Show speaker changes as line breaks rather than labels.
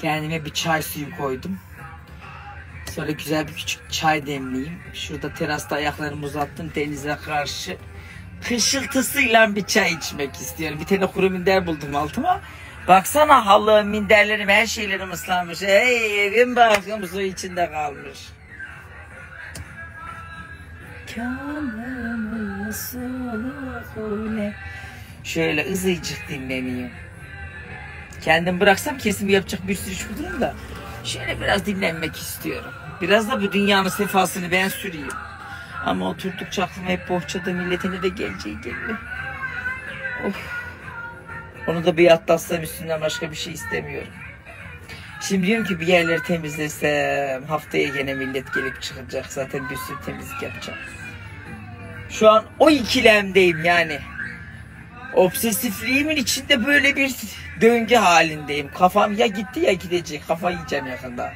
Kendime bir çay suyu koydum. Sonra güzel bir küçük çay demleyeyim. Şurada terasta ayaklarımı uzattım denize karşı. Kışıltısıyla bir çay içmek istiyorum. Bir tane kuru minder buldum altıma. Baksana halım, minderlerim, her şeylerim ıslanmış. Hey evim bakım su içinde kalmış. Şöyle ızıcık dinleneyim. Kendim bıraksam kesin yapacak bir sürü iş bulurum da. Şöyle biraz dinlenmek istiyorum. Biraz da bu dünyanın sefasını ben süreyim. Ama oturdukça aklıma hep bohçada milletine de geleceği geliyor. Of. Onu da bir atlatsam üstünden başka bir şey istemiyorum. Şimdi diyorum ki bir yerleri temizlesem haftaya gene millet gelip çıkacak. Zaten bir sürü temizlik yapacağım. Şu an o ikilemdeyim yani. Obsesifliğimin içinde böyle bir döngü halindeyim. Kafam ya gitti ya gidecek. Kafa yiyeceğim yakında.